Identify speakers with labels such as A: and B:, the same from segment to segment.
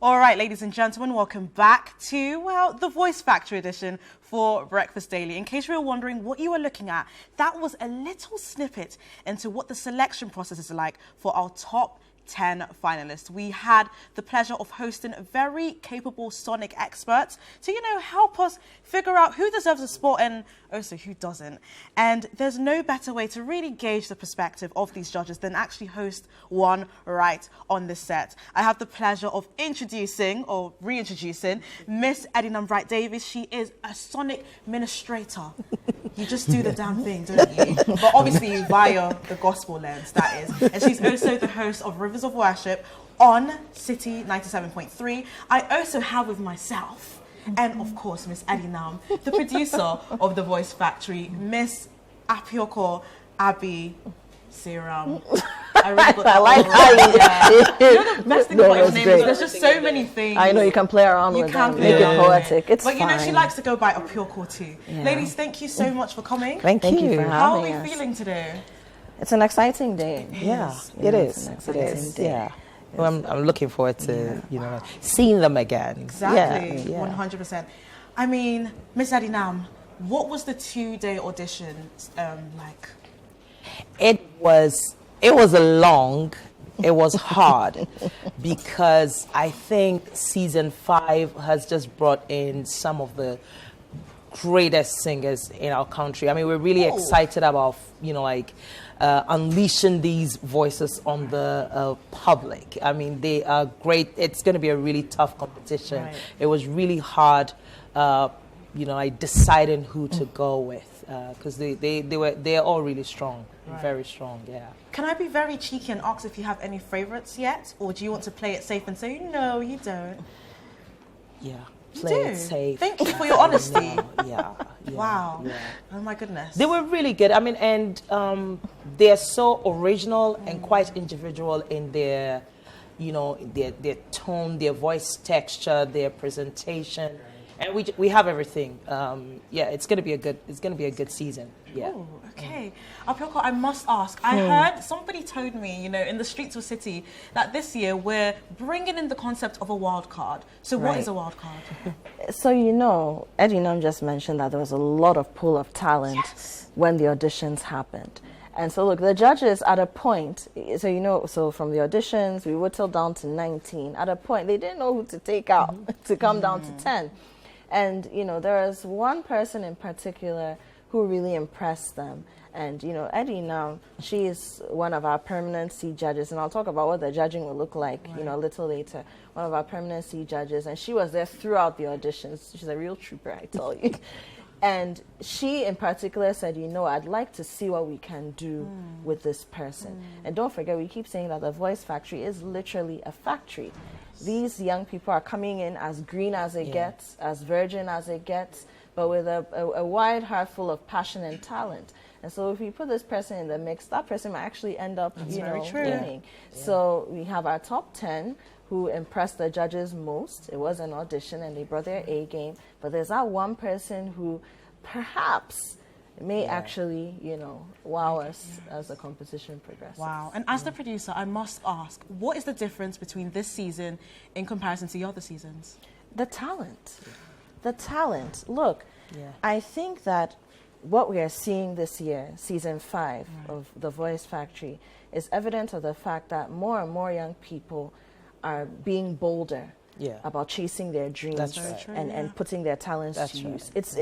A: All right, ladies and gentlemen, welcome back to, well, the Voice Factory edition for Breakfast Daily. In case you were wondering what you were looking at, that was a little snippet into what the selection process is like for our top 10 finalists. We had the pleasure of hosting very capable sonic experts to, help us figure out who deserves a spot and also who doesn't. And there's no better way to really gauge the perspective of these judges than actually host one right on the set. I have the pleasure of introducing or reintroducing Miss Edinam Bright Davis. She is a sonic ministrator. You just do the damn thing, don't you? But obviously via the gospel lens, that is. And she's also the host of Rivers of Worship on Citi 97.3. I also have with myself, and of course, Miss Edinam, the producer of The Voice Factory, Miss Apioko Abi Serum. I really got that. I like how you're the best thing about your name is there's just so many things.
B: I know you can play around with them, make it poetic. It's
A: but
B: fine.
A: She likes to go by Apioko too. Yeah. Ladies, thank you so much for coming.
B: Thank you for having us.
A: How are we feeling today?
B: It's an exciting day.
C: It is. Yeah. Well, I'm looking forward to seeing them again.
A: Exactly, 100%. I mean, Miss Edinam, what was the 2-day audition like?
C: It was long. It was hard because I think season 5 has just brought in some of the greatest singers in our country. I mean, we're really excited about unleashing these voices on the public. I mean, they are great. It's going to be a really tough competition. Right. It was really hard, deciding who to go with because they're all really strong, very strong. Yeah.
A: Can I be very cheeky and ask if you have any favorites yet, or do you want to play it safe and say no, you don't?
C: Yeah. Play it safe.
A: Thank you for your honesty.
C: Yeah.
A: Wow. Yeah. Oh my goodness.
C: They were really good. I mean, and they're so original and quite individual in their, their tone, their voice texture, their presentation, and we have everything. It's gonna be a good season. Yeah.
A: Oh, okay. Apioko, I must ask. I heard somebody told me, in the streets of Citi, that this year we're bringing in the concept of a wild card. So what is a wild card?
B: So Edinam just mentioned that there was a lot of pool of talent when the auditions happened. And so look, the judges at a point, so from the auditions, we whittled down to 19. At a point, they didn't know who to take out to come down to 10. And, there was one person in particular who really impressed them. And, Edinam, she is one of our permanent C judges, and I'll talk about what the judging will look like, a little later. One of our permanent C judges, and she was there throughout the auditions. She's a real trooper, I tell you. And she in particular said, I'd like to see what we can do with this person. And don't forget, we keep saying that the Voice Factory is literally a factory. These young people are coming in as green as it gets, as virgin as it gets, but with a wide heart full of passion and talent. And so if we put this person in the mix, that person might actually end up, winning. Yeah. So we have our top 10 who impressed the judges most. It was an audition and they brought their A game. But there's that one person who perhaps may actually, wow us as the competition progresses.
A: Wow. And as the producer, I must ask, what is the difference between this season in comparison to the other seasons?
B: The talent. The talent. Look, I think that what we are seeing this year, season 5 of The Voice Factory, is evidence of the fact that more and more young people are being bolder about chasing their dreams and putting their talents to use. It's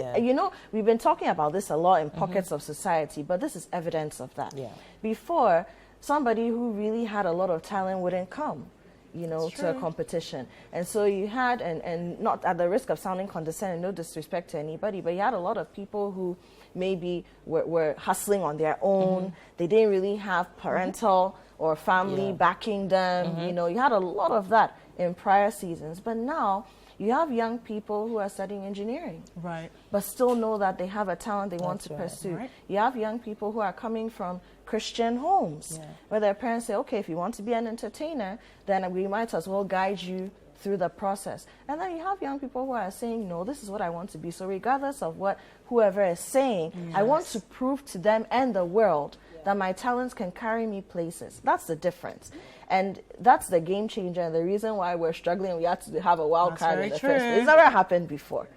B: we've been talking about this a lot in pockets of society, but this is evidence of that. Yeah. Before, somebody who really had a lot of talent wouldn't come to a competition. And so you had, and not at the risk of sounding condescending, no disrespect to anybody, but you had a lot of people who maybe were hustling on their own. They didn't really have parental or family backing them. You had a lot of that in prior seasons. But now you have young people who are studying engineering, but still know that they have a talent they want to pursue. You have young people who are coming from Christian homes, where their parents say, okay, if you want to be an entertainer, then we might as well guide you through the process. And then you have young people who are saying, no, this is what I want to be. So regardless of what whoever is saying, I want to prove to them and the world that my talents can carry me places. That's the difference. And that's the game changer and the reason why we're struggling. We had to have a wild card in the first place. It's never happened before.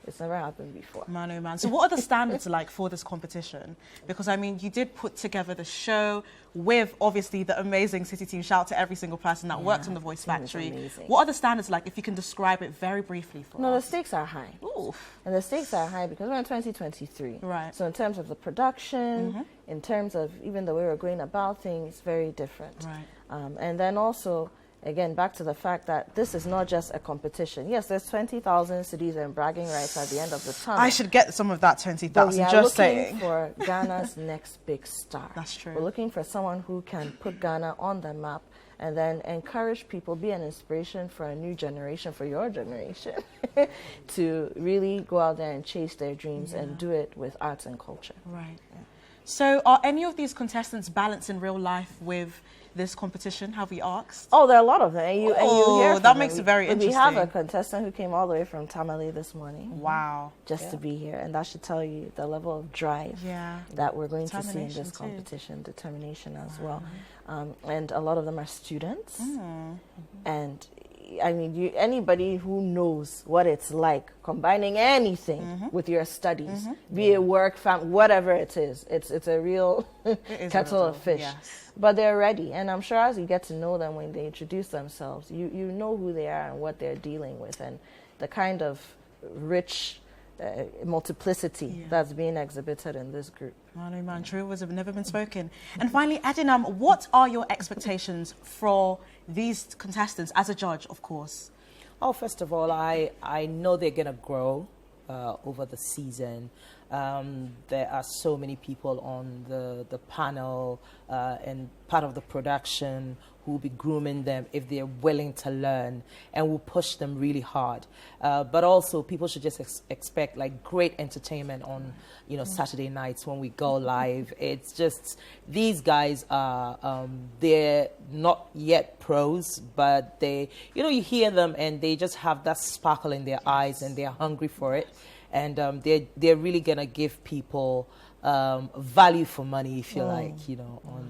B: It's never happened before.
A: Man, oh man. So what are the standards like for this competition? Because, I mean, you did put together the show with, obviously, the amazing Citi team. Shout out to every single person that worked on the Voice Factory. What are the standards like, if you can describe it very briefly for us?
B: No, the stakes are high.
A: Ooh.
B: And the stakes are high because we're in 2023.
A: Right.
B: So in terms of the production, in terms of even the way we're going about things, very different.
A: Right.
B: And then also, again, back to the fact that this is not just a competition. Yes, there's 20,000 cities and bragging rights at the end of the tunnel.
A: I should get some of that 20,000,
B: just saying. We are looking for Ghana's next big star.
A: That's true.
B: We're looking for someone who can put Ghana on the map and then encourage people, be an inspiration for a new generation, for your generation, to really go out there and chase their dreams and do it with arts and culture.
A: Right. Yeah. So are any of these contestants balanced in real life with this competition, have we asked?
B: Oh, there are a lot of them. And you hear from
A: that makes it very interesting.
B: We have a contestant who came all the way from Tamale this morning.
A: Wow.
B: Just to be here. And that should tell you the level of drive that we're going to see in this competition, determination as well. And a lot of them are students. And I mean, anybody who knows what it's like combining anything with your studies, be it work, whatever it is, it's a real kettle of fish. Yes. But they're ready, and I'm sure as you get to know them when they introduce themselves, you know who they are and what they're dealing with, and the kind of rich multiplicity that's being exhibited in this group.
A: Man, man, true words have never been spoken. And finally, Adinam, what are your expectations for these contestants as a judge, of course?
C: Oh, first of all, I know they're going to grow over the season. There are so many people on the panel and part of the production who will be grooming them if they're willing to learn, and will push them really hard. But also, people should just expect like great entertainment on Saturday nights when we go live. It's just, these guys are they're not yet pros, but they you hear them and they just have that sparkle in their eyes and they're hungry for it. And they're really gonna give people value for money, if you like,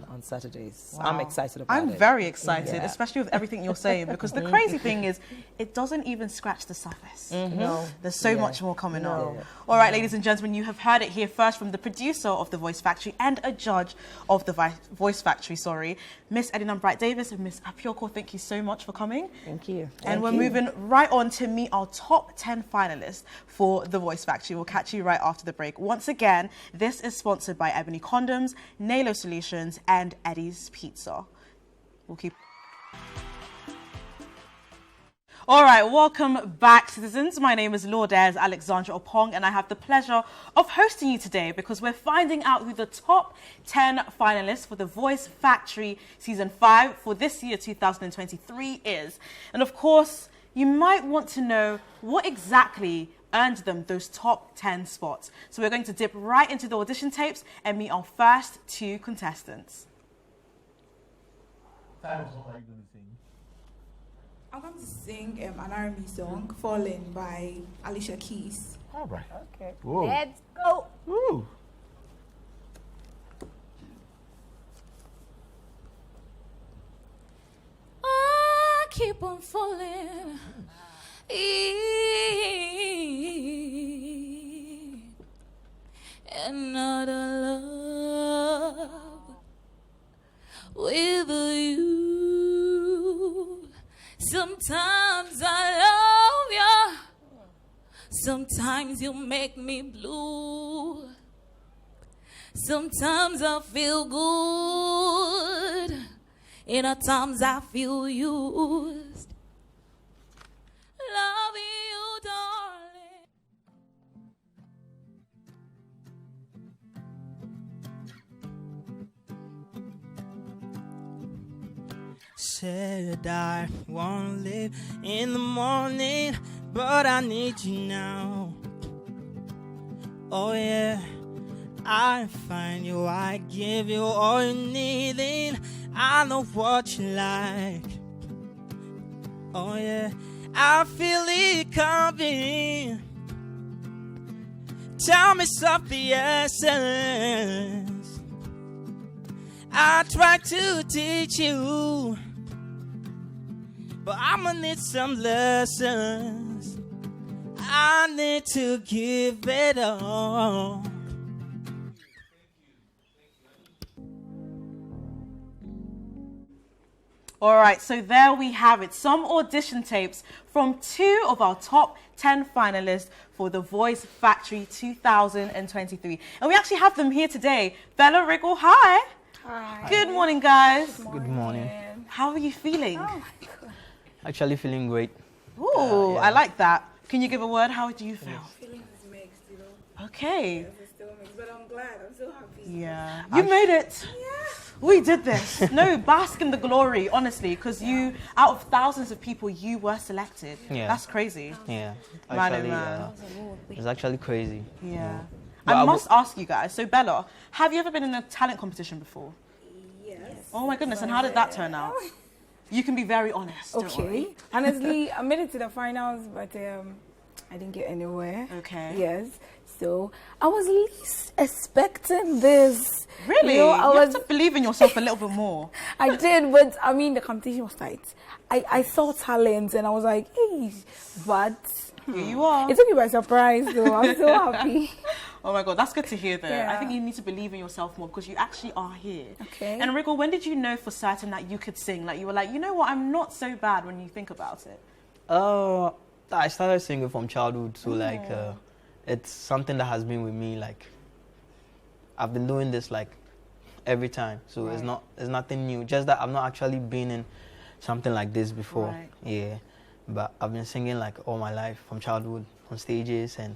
C: on Saturdays. Wow. I'm excited about it.
A: I'm very excited, especially with everything you're saying, because the crazy thing is, it doesn't even scratch the surface.
B: No.
A: There's so much more coming on. All right, ladies and gentlemen, you have heard it here first from the producer of The Voice Factory and a judge of The Voice Factory, Miss Adinam Bright-Davis and Miss Apioko, thank you so much for coming.
B: Thank you.
A: And we're moving right on to meet our top 10 finalists for The Voice Factory. We'll catch you right after the break. Once again, this is sponsored by Ebony Condoms, Nalo Solutions, and Eddie's Pizza. We'll keep... All right, welcome back, citizens. My name is Lourdes Alexandra Opong, and I have the pleasure of hosting you today because we're finding out who the top 10 finalists for The Voice Factory Season 5 for this year, 2023, is. And of course, you might want to know what exactly earned them those top 10 spots. So we're going to dip right into the audition tapes and meet our first two contestants.
D: What are you going to sing? I'm going to sing an R&B song, Falling by Alicia Keys.
E: All right.
B: Okay.
E: Whoa.
B: Let's go.
E: Woo.
D: I keep on falling. Another love with you. Sometimes I love you. Sometimes you make me blue. Sometimes I feel good. And at times I feel used. Loving you, darling.
F: Said I won't live in the morning, but I need you now. Oh yeah, I find you, I give you all you need, and I know what you like. Oh yeah, I feel it coming. Tell me something, essence. I try to teach you, but I'ma need some lessons. I need to give it all.
A: All right, so there we have it. Some audition tapes from 2 of our top 10 finalists for The Voice Factory 2023. And we actually have them here today. Bella, Wriggle, hi.
E: Hi.
A: Good morning, guys.
F: Good morning.
A: How are you feeling?
E: Oh my God.
F: Actually feeling great.
A: Ooh,
F: yeah.
A: I like that. Can you give a word? How do you feel?
D: Feeling is mixed, you know.
A: Okay.
D: It's still mixed, but I'm glad. I'm so happy.
A: Yeah. You made it. We did this. No, bask in the glory, honestly, because you, out of thousands of people, you were selected.
F: Yeah.
A: That's crazy.
F: Yeah.
A: Man, oh,
F: Actually,
A: man.
F: it's actually crazy.
A: Yeah.
F: But
A: I must ask you guys, so Bella, have you ever been in a talent competition before?
D: Yes.
A: Oh my goodness, and how did that turn out? You can be very honest. Don't
E: Okay.
A: worry.
E: Honestly, I made it to the finals, but I didn't get anywhere.
A: Okay.
E: Yes. So I was least expecting this.
A: Really?
E: You know, I
A: you
E: was.
A: have to believe in yourself a little bit more.
E: I did, but I mean, the competition was tight. I saw talent, and I was like, hey, but
A: Here you are.
E: it took me by surprise. So I'm so happy.
A: Oh my God, that's good to hear though. I
E: Yeah.
A: think you need to believe in yourself more because you actually are here.
E: Okay.
A: And Wriggle, when did you know for certain that you could sing? Like you were like, you know what, I'm not so bad when you think about it.
F: I started singing from childhood, so like it's something that has been with me. Like I've been doing this like every time, so it's nothing new. Just that I've not actually been in something like this before.
A: Right.
F: Yeah, but I've been singing like all my life from childhood on stages and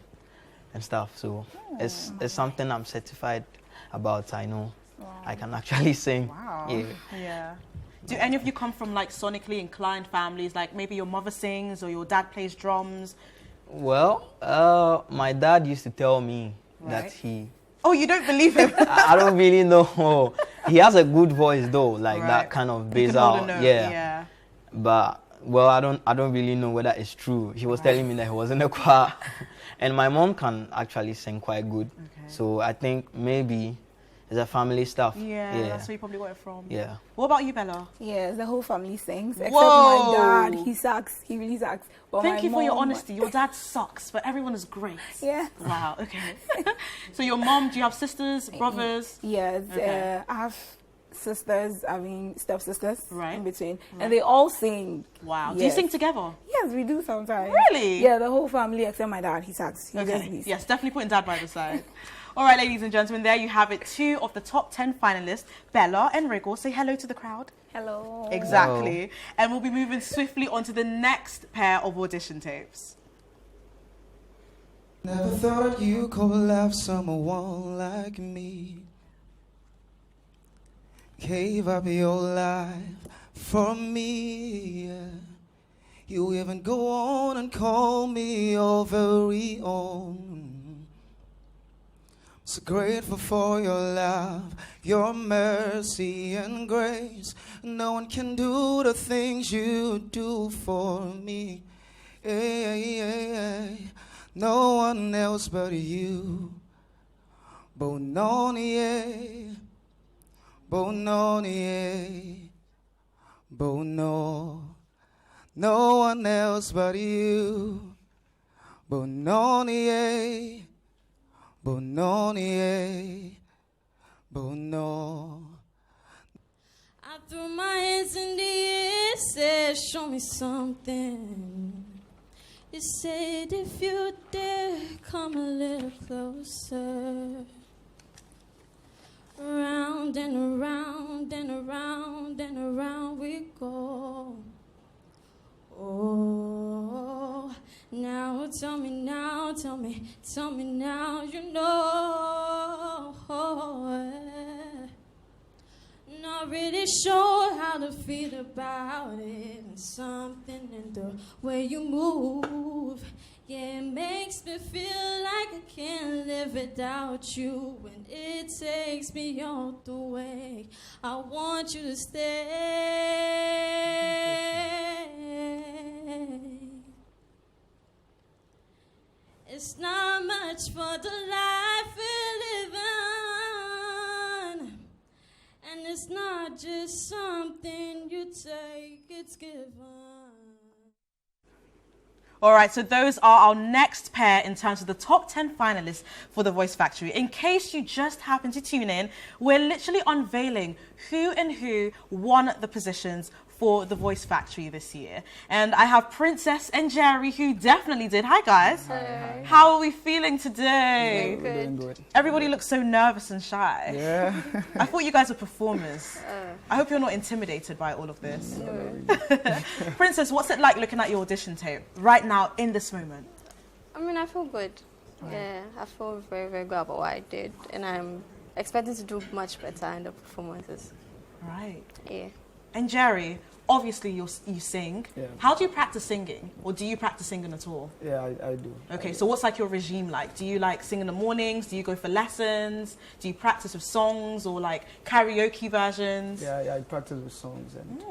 F: stuff. So it's something I'm certified about. I know I can actually sing.
A: Wow.
F: Yeah.
A: Yeah. Do any of you come from like sonically inclined families? Like maybe your mother sings or your dad plays drums?
F: Well, my dad used to tell me that
A: Right.
F: he.
A: Oh, you don't believe him?
F: I don't really know. He has a good voice though, like
A: Right.
F: that kind of
A: You
F: bass
A: can hold a
F: out.
A: note,
F: Yeah.
A: yeah.
F: But well, I don't really know whether it's true. He was telling me that he was in the choir, and my mom can actually sing quite good.
A: Okay.
F: So I think maybe it's a family stuff.
A: Yeah,
F: Yeah.
A: that's where you probably got it from.
F: Yeah.
A: What about you, Bella?
E: Yes, the whole family sings except
A: Whoa.
E: my dad. He sucks. He really sucks. But
A: Thank
E: my
A: you for your
E: mom-
A: honesty. Your dad sucks, but everyone is great.
E: Yeah.
A: Wow, okay. So your mom, do you have sisters, brothers?
E: Yes,
A: Okay.
E: I have sisters, I mean stepsisters
A: Right.
E: in between, and they all sing.
A: Wow. Do you
E: Yes.
A: sing together?
E: Yes, we do sometimes.
A: Really?
E: Yeah, the whole family except my dad. He sucks. He just
A: Okay.
E: leaves.
A: Yes, definitely putting dad by the side. All right, ladies and gentlemen, there you have it. 2 of the top 10 finalists, Bella and Wriggle. Say hello to the crowd.
E: Hello.
A: Exactly. And we'll be moving swiftly on to the next pair of audition tapes.
G: Never thought you could love someone like me. Gave up your life for me. Yeah. You even go on and call me your very own. So grateful for your love, your mercy and grace. No one can do the things you do for me. No one else but you. Bononi, Bononi, Bono. No one else but you. Bononi, Bononi, Bono.
H: I threw my hands in the air, said, show me something. You said, if you dare, come a little closer. Round and around and around and around we go. Oh, now tell me now, tell me now, you know. Not really sure how to feel about it. And something in the way you move, yeah, it makes me feel like I can't live without you. And it takes me all the way. I want you to stay. It's not much for the life we live on, and it's it's given.
A: All right, so those are our next pair in terms of the top 10 finalists for the Voice Factory. In case you just happen to tune in, we're literally unveiling who won the positions for the Voice Factory this year. And I have Princess and Jerry, who definitely did. Hi, guys.
I: Hi.
A: How are we feeling today?
I: We're doing good.
A: Everybody looks so nervous and shy.
I: Yeah.
A: I thought you guys were performers. I hope you're not intimidated by all of this. Princess, what's it like looking at your audition tape right now in this moment?
J: I mean, I feel good. Yeah, I feel very, very good about what I did. And I'm expecting to do much better in the performances.
A: Right.
J: Yeah.
A: And Jerry, obviously you sing.
I: Yeah.
A: How do you practice singing? Or do you practice singing at all?
I: Yeah, I do.
A: Okay, so what's like your regime like? Do you like sing in the mornings? Do you go for lessons? Do you practice with songs or like karaoke versions?
I: Yeah, I practice with songs and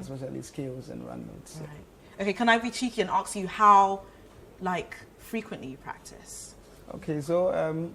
I: especially scales and run notes.
A: Right. Okay, can I be cheeky and ask you how like frequently you practice?
I: Okay, so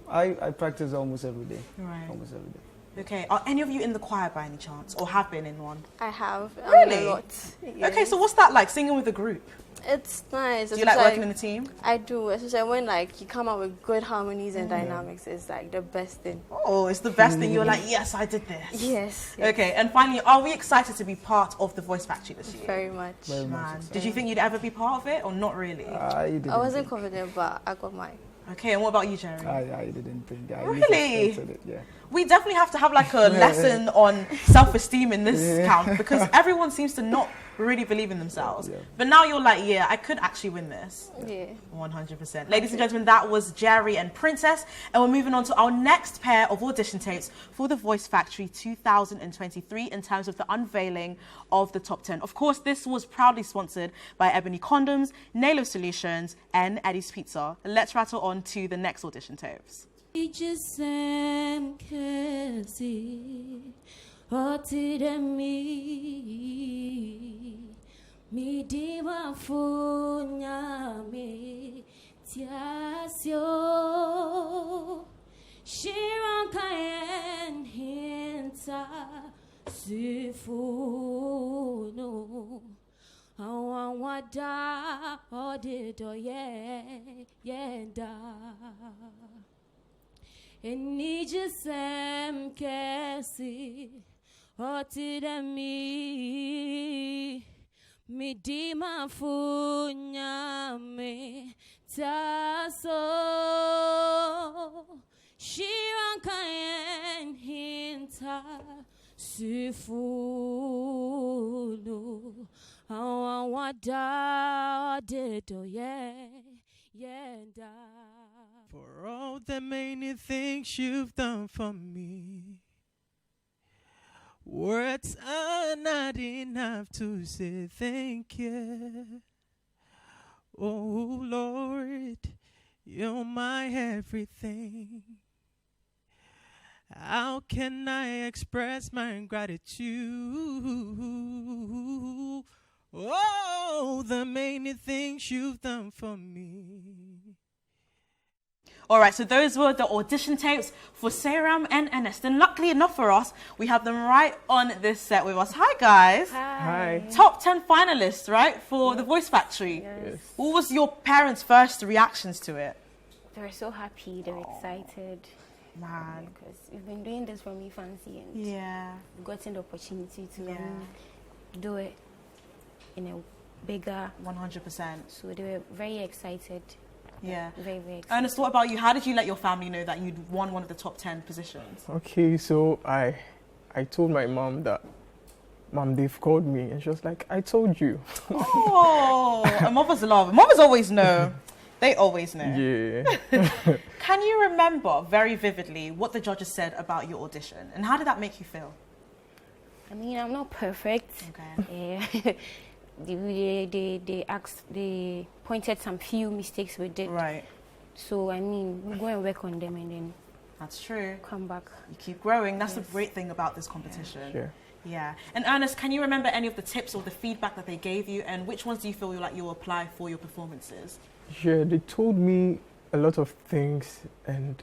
I: I practice almost every day.
A: Right.
I: Almost every day.
A: Okay, are any of you in the choir by any chance or have been in one?
J: I have.
A: Really?
J: A lot. Yes.
A: Okay, so what's that like, singing with a group?
J: It's nice.
A: Do you like working in a team?
J: I do, especially when like you come up with good harmonies and dynamics. It's like the best thing.
A: Oh, it's the best thing. You're like, yes, I did this.
J: Yes.
A: Okay, and finally, are we excited to be part of the Voice Factory this year?
J: Very much.
I: Very much
A: Man,
I: excited.
A: did you think you'd ever be part of it or not really?
I: I
J: wasn't confident, but I got mine.
A: Okay, and what about you, Jerry?
I: I didn't think. I
A: Really?
I: expected it, yeah.
A: We definitely have to have like a lesson on self-esteem in this count because everyone seems to not really believe in themselves.
I: Yeah.
A: But now you're like, yeah, I could actually win this.
J: Yeah.
A: 100%. Ladies and gentlemen, that was Jerry and Princess. And we're moving on to our next pair of audition tapes for the Voice Factory 2023 in terms of the unveiling of the top 10. Of course, this was proudly sponsored by Ebony Condoms, Nalo Solutions, and Eddie's Pizza. Let's rattle on to the next audition tapes.
H: Mi diva funya me tiasio Shiran kayen hinta sifuno Awan wada odido yenda Enijisem kesi otidemi Midima funya me taso Shiran kayen hinta sifuno Awan wada dedo yenda.
F: For all the many things you've done for me, words are not enough to say thank you. Oh Lord, you're my everything. How can I express my gratitude? Oh, the many things you've done for me.
A: All right, so those were the audition tapes for Serum and Ernest. And luckily enough for us, we have them right on this set with us. Hi, guys.
I: Hi.
A: Top 10 finalists, right, for the Voice Factory.
B: Yes.
A: What was your parents' first reactions to it?
K: They were so happy, they were excited.
A: Man.
K: Because we've been doing this from infancy and
A: Yeah.
K: we've gotten the opportunity to do it in a bigger.
A: 100%.
K: So they were very excited.
A: Yeah.
K: Very, very excited.
A: Ernest, what about you? How did you let your family know that you'd won one of the top 10 positions?
L: Okay, so I told my mom that, Mom, they've called me. And she was like, I told you.
A: Oh, a mother's love. Mothers always know. They always know.
L: Yeah.
A: Can you remember very vividly what the judges said about your audition? And how did that make you feel?
K: I mean, I'm not perfect.
A: Okay.
K: They pointed some few mistakes we did.
A: Right.
K: So, I mean, we'll go and work on them and then
A: That's true.
K: come back.
A: You keep growing. That's the great thing about this competition.
L: Sure.
A: Yeah. And Ernest, can you remember any of the tips or the feedback that they gave you? And which ones do you feel like you'll apply for your performances?
L: Yeah, they told me a lot of things, and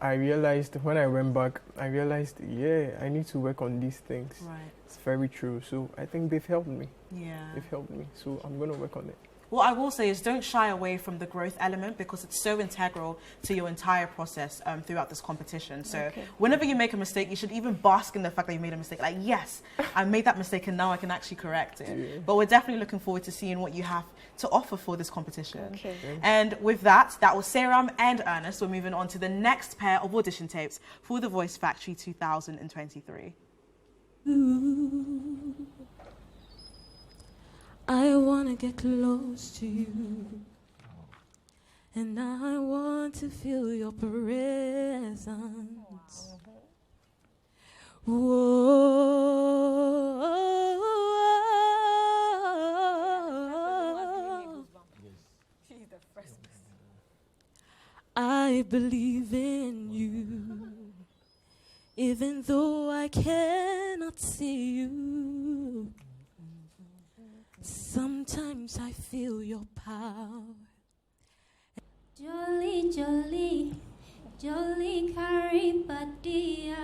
L: I realized when I went back, yeah, I need to work on these things.
A: Right.
L: It's very true. So I think they've helped me.
A: Yeah.
L: They've helped me. So I'm going to work on it.
A: What I will say is don't shy away from the growth element because it's so integral to your entire process throughout this competition. So whenever you make a mistake, you should even bask in the fact that you made a mistake. Like, yes, I made that mistake and now I can actually correct it. Yeah. But we're definitely looking forward to seeing what you have to offer for this competition. Okay. And with that was Serum and Ernest. We're moving on to the next pair of audition tapes for The Voice Factory 2023.
H: Ooh. I wanna get close to you, and I want to feel your presence. Whoa. I believe in you, even though I cannot see you. Sometimes I feel your power.
M: Jolly, jolly, jolly Caripadia.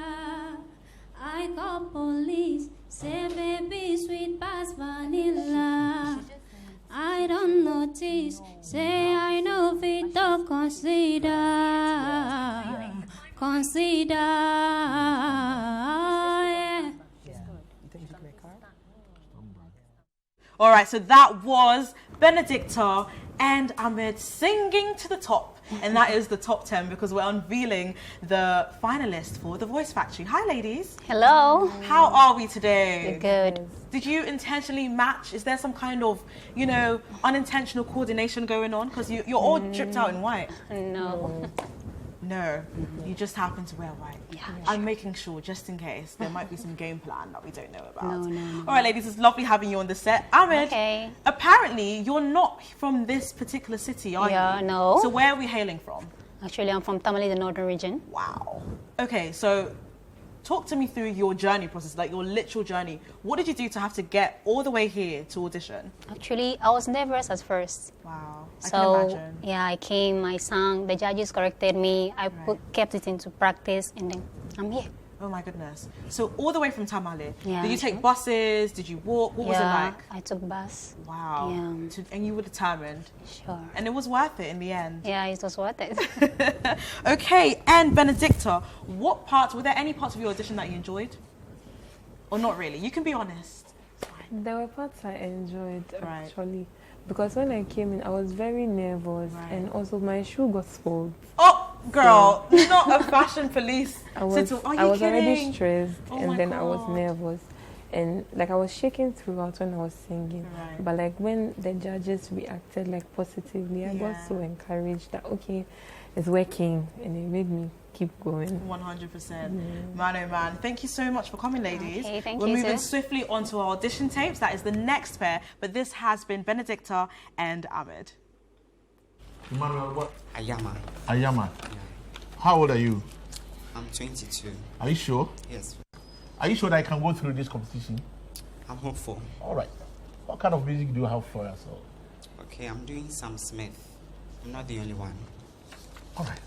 M: I call police, say baby sweet past vanilla. I don't notice, say I know fit to consider. Yeah.
A: All right, so that was Benedictor and Ahmed singing to the top. And that is the top 10 because we're unveiling the finalists for The Voice Factory. Hi, ladies.
N: Hello.
A: How are we today?
N: Good.
A: Did you intentionally match? Is there some kind of, unintentional coordination going on? Because you're all dripped out in white.
N: No.
A: No, you just happen to wear white. Yeah. I'm making sure, just in case, there might be some game plan that we don't know about.
N: No.
A: All right, ladies, it's lovely having you on the set. Ahmed, apparently you're not from this particular city, are you?
N: Yeah, no.
A: So where are we hailing from?
N: Actually, I'm from Tamale, the northern region.
A: Wow. Okay, so talk to me through your journey process, like your literal journey. What did you do to have to get all the way here to audition?
N: Actually, I was nervous at first.
A: Wow, I
N: can imagine. Yeah, I came, I sang, the judges corrected me, I kept it into practice, and then I'm here.
A: Oh my goodness. So all the way from Tamale.
N: Yeah.
A: Did you take buses? Did you walk? What was it like?
N: I took bus.
A: Wow.
N: Yeah.
A: And you were determined?
N: Sure.
A: And it was worth it in the end?
N: Yeah, it was worth it.
A: Okay, and Benedictor, were there any parts of your audition that you enjoyed? Or not really? You can be honest.
O: There were parts I enjoyed, actually. Because when I came in, I was very nervous. And also my shoe got spoiled.
A: Oh, girl, so not a fashion police.
O: I was already stressed, and then
A: God.
O: I was nervous. And I was shaking throughout when I was singing. But when the judges reacted positively, I got so encouraged that, okay, it's working. And it made me keep going.
A: 100%. Man, oh man. Thank you so much for coming, ladies.
N: Okay, thank
A: We're
N: you,
A: moving swiftly on to our audition tapes. That is the next pair. But this has been Benedictor and Ahmed.
P: Emmanuel, what?
Q: Ayama.
P: Yeah. How old are you?
Q: I'm 22.
P: Are you sure?
Q: Yes.
P: Are you sure that I can go through this competition?
Q: I'm hopeful.
P: All right. What kind of music do you have for yourself?
Q: Okay, I'm doing Sam Smith. I'm not the only one.
P: All right.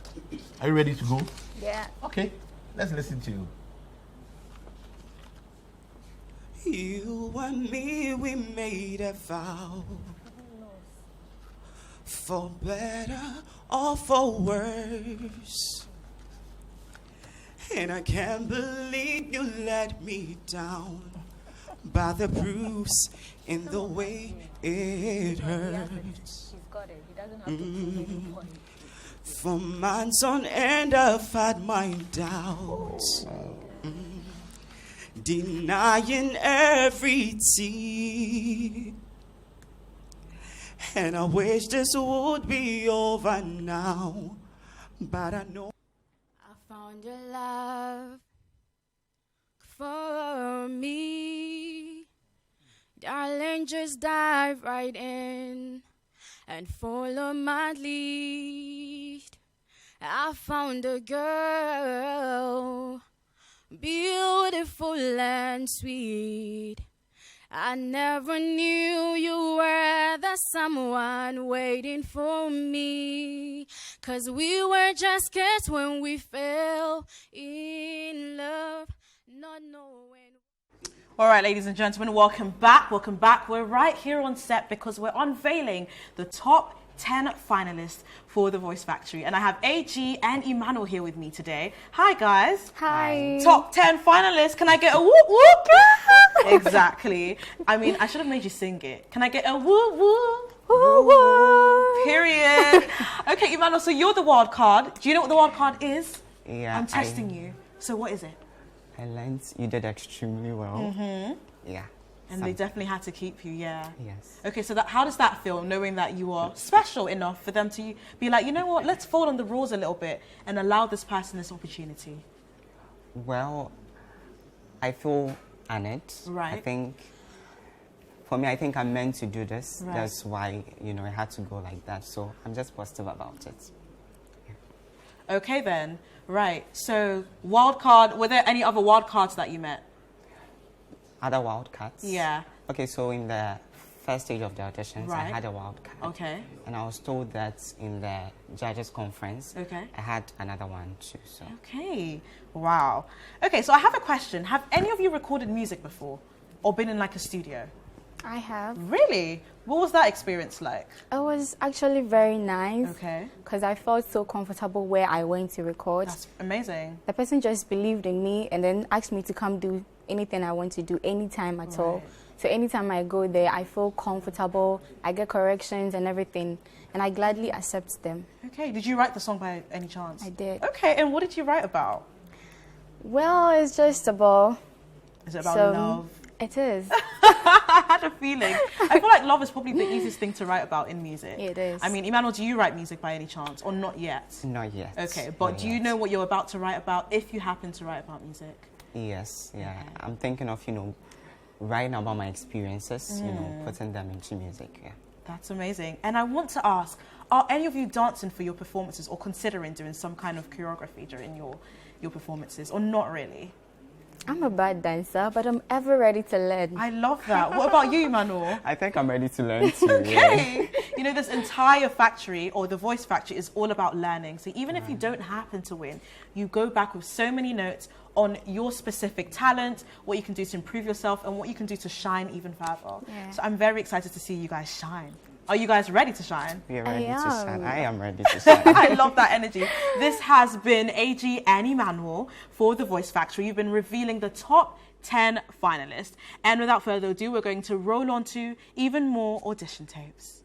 P: Are you ready to go?
N: Yeah.
P: Okay. Let's listen to you.
G: You and me, we made a vow. For better or for worse. And I can't believe you let me down by the bruise in the way it hurts. For months on end I've had my doubts, denying every tear. And I wish this would be over now, but I know
H: I found your love for me. Darling, just dive right in and follow my lead. I found a girl, beautiful and sweet. I never knew you were another someone waiting for me. 'Cause we were just kids when we fell in love, not knowing.
A: All right, ladies and gentlemen, welcome back. Welcome back. We're right here on set because we're unveiling the top 10 finalists for The Voice Factory. And I have AG and Emmanuel here with me today. Hi, guys.
J: Hi.
A: Top 10 finalists. Can I get a whoop whoop? Exactly. I mean, I should have made you sing it. Can I get a whoop whoop? Whoop whoop. Period. Okay, Emmanuel, so you're the wild card. Do you know what the wild card is?
Q: Yeah.
A: I'm testing you. So what is it?
Q: I learned you did extremely well. Yeah.
A: And they definitely had to keep you, yeah.
Q: Yes.
A: Okay, so how does that feel, knowing that you are special enough for them to be like, you know what, let's fall on the rules a little bit and allow this person this opportunity?
Q: Well, I feel honored.
A: Right.
Q: I think, for me, I think I'm meant to do this.
A: Right.
Q: That's why, you know, it had to go like that. So I'm just positive about it.
A: Okay then, right. So wild card, were there any other wild cards that you met?
Q: Other wild cards?
A: Yeah.
Q: Okay, so in the first stage of the auditions, I had a wild card.
A: Okay.
Q: And I was told that in the judges conference, I had another one too. So.
A: Okay. Wow. Okay, so I have a question. Have any of you recorded music before or been in like a studio?
K: I have.
A: Really? What was that experience like?
K: It was actually very nice.
A: Okay.
K: Because I felt so comfortable where I went to record.
A: That's amazing.
K: The person just believed in me and then asked me to come do anything I want to do anytime at all. So anytime I go there, I feel comfortable. I get corrections and everything. And I gladly accept them.
A: Okay. Did you write the song by any chance?
K: I did.
A: Okay. And what did you write about?
K: Well, it's just about...
A: Is it about love?
K: It is.
A: I had a feeling. I feel like love is probably the easiest thing to write about in music.
K: It is.
A: I mean, Emmanuel, do you write music by any chance or not yet?
Q: Not yet.
A: Okay, but do you know what you're about to write about if you happen to write about music?
Q: Yes, yeah. Okay. I'm thinking of, you know, writing about my experiences, you know, putting them into music, yeah.
A: That's amazing. And I want to ask, are any of you dancing for your performances or considering doing some kind of choreography during your performances or not really?
K: I'm a bad dancer, but I'm ever ready to learn.
A: I love that. What about you, Emmanuel?
Q: I think I'm ready to learn too.
A: Okay. Yeah. You know, this entire factory or the Voice Factory is all about learning. So even if you don't happen to win, you go back with so many notes on your specific talent, what you can do to improve yourself and what you can do to shine even further. Yeah. So I'm very excited to see you guys shine. Are you guys ready to shine?
Q: We are ready to shine. I am ready to shine.
A: I love that energy. This has been AG and Emmanuel for The Voice Factory. You've been revealing the top 10 finalists. And without further ado, we're going to roll on to even more audition tapes.